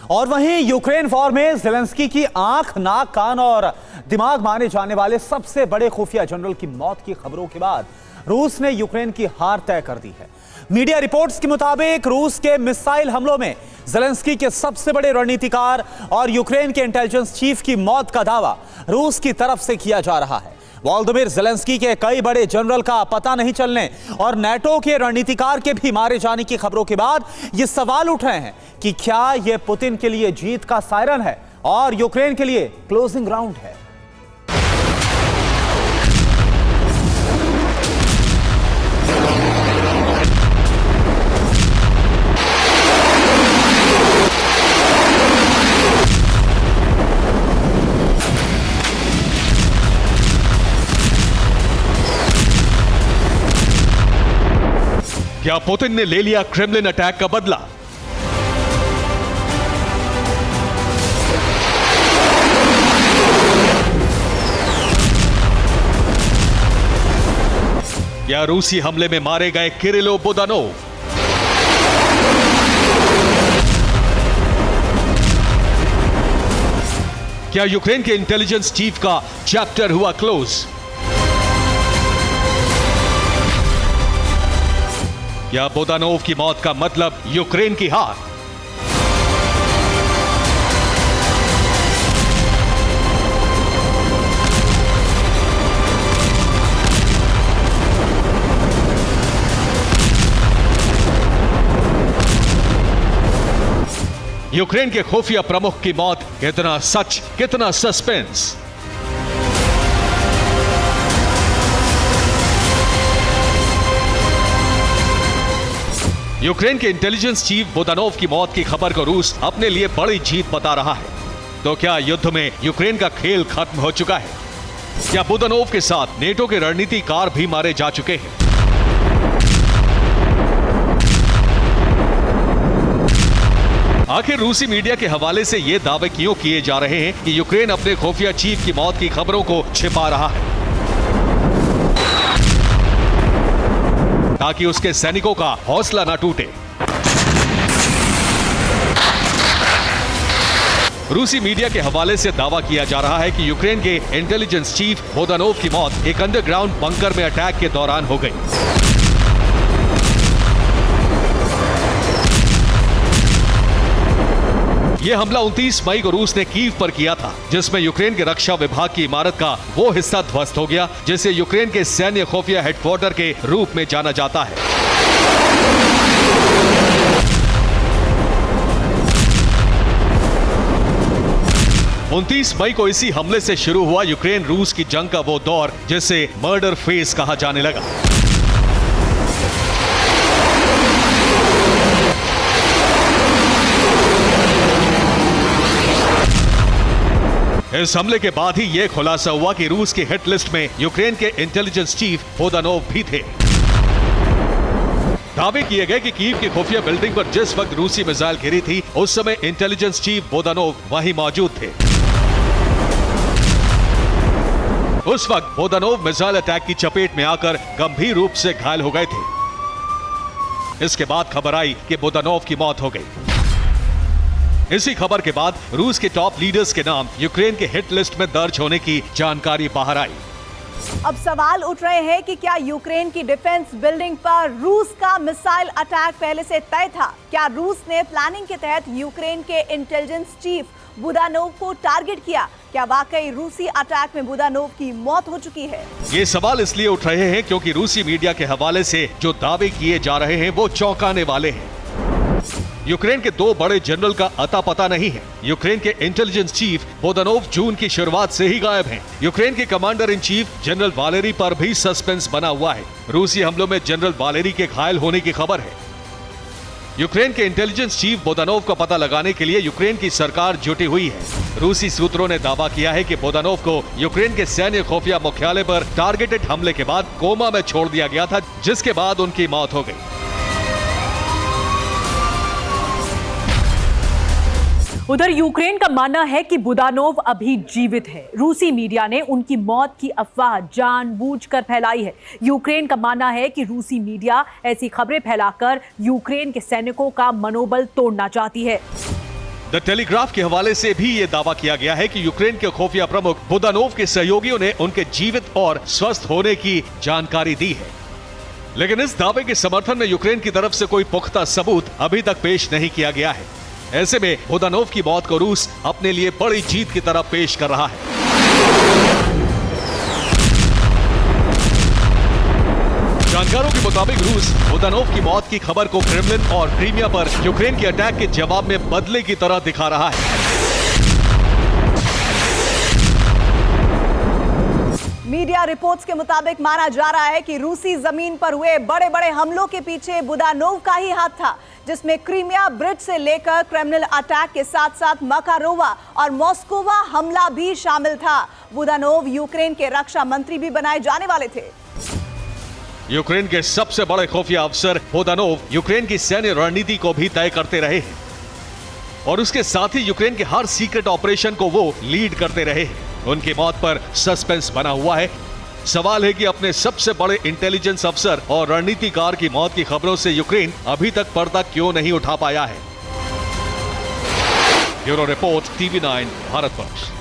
और वहीं Ukraine war में ज़ेलेंस्की की आंख, नाक, कान और दिमाग माने जाने वाले सबसे बड़े खुफिया जनरल की मौत की खबरों के बाद रूस ने यूक्रेन की हार तय कर दी है। मीडिया रिपोर्ट्स के मुताबिक रूस के मिसाइल हमलों में ज़ेलेंस्की के सबसे बड़े रणनीतिकार और यूक्रेन के इंटेलिजेंस चीफ की मौत का दावा रूस की तरफ से किया जा रहा है। वोलोदिमीर ज़ेलेंस्की के कई बड़े जनरल का पता नहीं चलने और नाटो के रणनीतिकार के भी मारे जाने की खबरों के बाद ये सवाल उठ रहे हैं कि क्या यह पुतिन के लिए जीत का सायरन है और यूक्रेन के लिए क्लोजिंग राउंड है। क्या पुतिन ने ले लिया क्रेमलिन अटैक का बदला? क्या रूसी हमले में मारे गए किरिलो बुदानोव? क्या यूक्रेन के इंटेलिजेंस चीफ का चैप्टर हुआ क्लोज? या बुदानोव की मौत का मतलब यूक्रेन की हार? यूक्रेन के खुफिया प्रमुख की मौत, कितना सच, कितना सस्पेंस। यूक्रेन के इंटेलिजेंस चीफ बुदानोव की मौत की खबर को रूस अपने लिए बड़ी जीत बता रहा है। तो क्या युद्ध में यूक्रेन का खेल खत्म हो चुका है? क्या बुदानोव के साथ नेटो के रणनीतिकार भी मारे जा चुके हैं? आखिर रूसी मीडिया के हवाले से ये दावे क्यों किए जा रहे हैं कि यूक्रेन अपने खुफिया चीफ की मौत की खबरों को छिपा रहा है ताकि उसके सैनिकों का हौसला न टूटे? रूसी मीडिया के हवाले से दावा किया जा रहा है कि यूक्रेन के इंटेलिजेंस चीफ बुदानोव की मौत एक अंडरग्राउंड बंकर में अटैक के दौरान हो गई। यह हमला 29 मई को रूस ने कीव पर किया था, जिसमें यूक्रेन के रक्षा विभाग की इमारत का वो हिस्सा ध्वस्त हो गया जिसे यूक्रेन के सैन्य खुफिया हेडक्वार्टर के रूप में जाना जाता है। उनतीस मई को इसी हमले से शुरू हुआ यूक्रेन रूस की जंग का वो दौर जिसे मर्डर फेज कहा जाने लगा। इस हमले के बाद ही यह खुलासा हुआ कि रूस की हिट लिस्ट में यूक्रेन के इंटेलिजेंस चीफ बुदानोव भी थे। दावे किए गए कि कीव की खुफिया बिल्डिंग पर जिस वक्त रूसी मिसाइल गिरी थी उस समय इंटेलिजेंस चीफ बुदानोव वहीं मौजूद थे। उस वक्त बुदानोव मिसाइल अटैक की चपेट में आकर गंभीर रूप से घायल हो गए थे। इसके बाद खबर आई कि बुदानोव की मौत हो गई। इसी खबर के बाद रूस के टॉप लीडर्स के नाम यूक्रेन के हिट लिस्ट में दर्ज होने की जानकारी बाहर आई। अब सवाल उठ रहे हैं कि क्या यूक्रेन की डिफेंस बिल्डिंग पर रूस का मिसाइल अटैक पहले से तय था? क्या रूस ने प्लानिंग के तहत यूक्रेन के इंटेलिजेंस चीफ बुदानोव को टारगेट किया? क्या वाकई रूसी अटैक में बुदानोव की मौत हो चुकी है? ये सवाल इसलिए उठ रहे हैं क्योंकि रूसी मीडिया के हवाले से जो दावे किए जा रहे हैं वो चौंकाने वाले हैं। यूक्रेन के दो बड़े जनरल का अता पता नहीं है। यूक्रेन के इंटेलिजेंस चीफ बुदानोव जून की शुरुआत से ही गायब हैं। यूक्रेन के commander in chief general Valery पर भी सस्पेंस बना हुआ है। रूसी हमलों में जनरल वालेरी के घायल होने की खबर है। यूक्रेन के इंटेलिजेंस चीफ बुदानोव का पता लगाने के लिए यूक्रेन की सरकार जुटी हुई है। रूसी सूत्रों ने दावा किया है कि बुदानोव को यूक्रेन के सैन्य खुफिया मुख्यालय पर टारगेटेड हमले के बाद कोमा में छोड़ दिया गया था, जिसके बाद उनकी मौत हो गई। उधर यूक्रेन का मानना है कि बुदानोव अभी जीवित है। रूसी मीडिया ने उनकी मौत की अफवाह जानबूझकर फैलाई है। यूक्रेन का मानना है कि रूसी मीडिया ऐसी खबरें फैलाकर यूक्रेन के सैनिकों का मनोबल तोड़ना चाहती है। द टेलीग्राफ के हवाले से भी ये दावा किया गया है कि यूक्रेन के खुफिया प्रमुख बुदानोव के सहयोगियों ने उनके जीवित और स्वस्थ होने की जानकारी दी है। लेकिन इस दावे के समर्थन में यूक्रेन की तरफ से कोई पुख्ता सबूत अभी तक पेश नहीं किया गया है। ऐसे में बुदानोव की मौत को रूस अपने लिए बड़ी जीत की तरह पेश कर रहा है। जानकारों के मुताबिक रूस बुदानोव की मौत की खबर को क्रेमलिन और क्रीमिया पर यूक्रेन के अटैक के जवाब में बदले की तरह दिखा रहा है। मीडिया रिपोर्ट्स के मुताबिक माना जा रहा है कि रूसी जमीन पर हुए बड़े बड़े हमलों के पीछे बुदानोव का ही हाथ था, जिसमें क्रीमिया ब्रिज से लेकर क्रेमलिन अटैक के साथ साथ मकारोवा और मॉस्कोवा हमला भी शामिल था। बुदानोव यूक्रेन के रक्षा मंत्री भी बनाए जाने वाले थे। यूक्रेन के सबसे बड़े खुफिया अफसर बुदानोव यूक्रेन की सैन्य रणनीति को भी तय करते रहे हैं और उसके साथ ही यूक्रेन के हर सीक्रेट ऑपरेशन को वो लीड करते रहे हैं। उनकी मौत पर सस्पेंस बना हुआ है। सवाल है कि अपने सबसे बड़े इंटेलिजेंस अफसर और रणनीतिकार की मौत की खबरों से यूक्रेन अभी तक पर्दा क्यों नहीं उठा पाया है। Bureau report, TV9 Bharatvarsh.